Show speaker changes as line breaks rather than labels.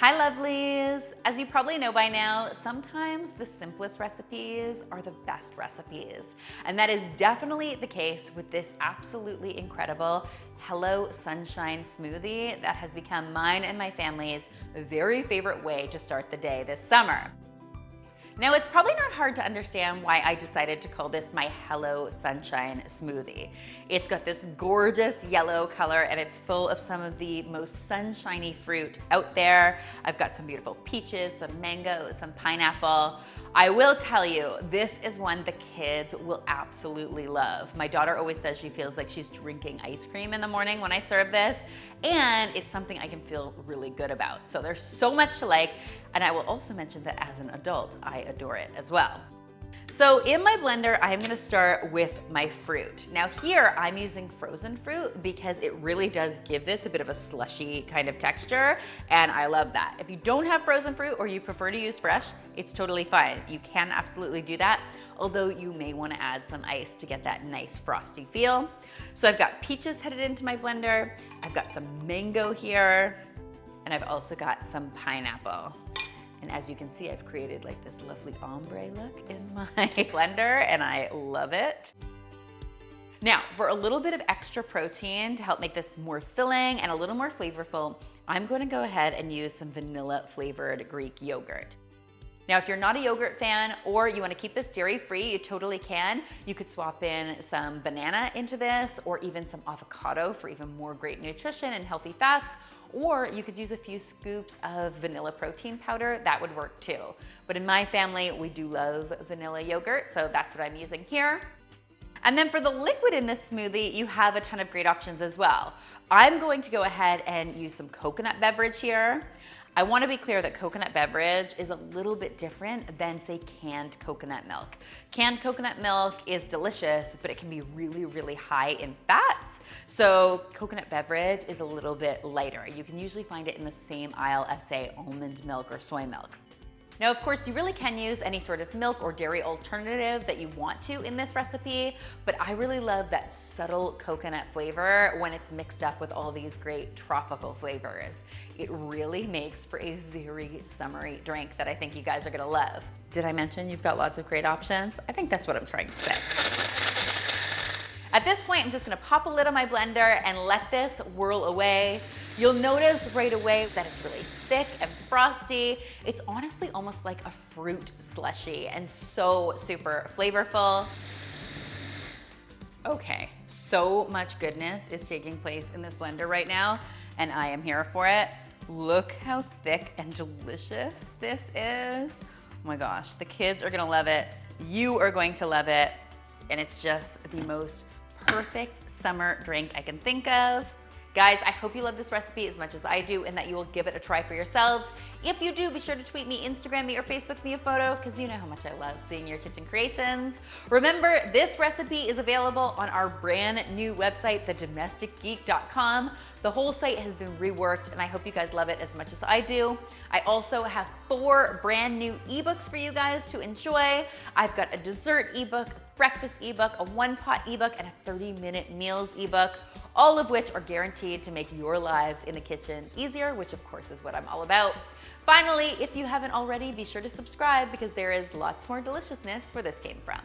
Hi lovelies! As you probably know by now, sometimes the simplest recipes are the best recipes. And that is definitely the case with this absolutely incredible Hello Sunshine smoothie that has become mine and my family's very favorite way to start the day this summer. Now, it's probably not hard to understand why I decided to call this my Hello Sunshine smoothie. It's got this gorgeous yellow color and it's full of some of the most sunshiny fruit out there. I've got some beautiful peaches, some mango, some pineapple. I will tell you, this is one the kids will absolutely love. My daughter always says she feels like she's drinking ice cream in the morning when I serve this, and it's something I can feel really good about. So there's so much to like, and I will also mention that as an adult, I adore it as well. So in my blender, I'm gonna start with my fruit. Now here, I'm using frozen fruit because it really does give this a bit of a slushy kind of texture, and I love that. If you don't have frozen fruit or you prefer to use fresh, it's totally fine. You can absolutely do that, although you may wanna add some ice to get that nice frosty feel. So I've got peaches headed into my blender, I've got some mango here, and I've also got some pineapple. And as you can see, I've created like this lovely ombre look in my blender, and I love it. Now, for a little bit of extra protein to help make this more filling and a little more flavorful, I'm going to go ahead and use some vanilla flavored Greek yogurt. Now, if you're not a yogurt fan or you want to keep this dairy-free, you totally can. You could swap in some banana into this or even some avocado for even more great nutrition and healthy fats. Or you could use a few scoops of vanilla protein powder. That would work too. But in my family, we do love vanilla yogurt, so that's what I'm using here. And then for the liquid in this smoothie, you have a ton of great options as well. I'm going to go ahead and use some coconut beverage here. I want to be clear that coconut beverage is a little bit different than, say, canned coconut milk. Canned coconut milk is delicious, but it can be really, really high in fats. So coconut beverage is a little bit lighter. You can usually find it in the same aisle as, say, almond milk or soy milk. Now, of course, you really can use any sort of milk or dairy alternative that you want to in this recipe, but I really love that subtle coconut flavor when it's mixed up with all these great tropical flavors. It really makes for a very summery drink that I think you guys are gonna love. Did I mention you've got lots of great options? I think that's what I'm trying to say. At this point, I'm just gonna pop a lid on my blender and let this whirl away. You'll notice right away that it's really thick and frosty. It's honestly almost like a fruit slushie and so super flavorful. Okay, so much goodness is taking place in this blender right now, and I am here for it. Look how thick and delicious this is. Oh my gosh, the kids are gonna love it. You are going to love it. And it's just the most perfect summer drink I can think of. Guys, I hope you love this recipe as much as I do and that you will give it a try for yourselves. If you do, be sure to tweet me, Instagram me, or Facebook me a photo because you know how much I love seeing your kitchen creations. Remember, this recipe is available on our brand new website, thedomesticgeek.com. The whole site has been reworked and I hope you guys love it as much as I do. I also have 4 brand new ebooks for you guys to enjoy. I've got a dessert ebook, breakfast ebook, a 1-pot ebook, and a 30-minute meals ebook, all of which are guaranteed to make your lives in the kitchen easier, which of course is what I'm all about. Finally, if you haven't already, be sure to subscribe because there is lots more deliciousness where this came from.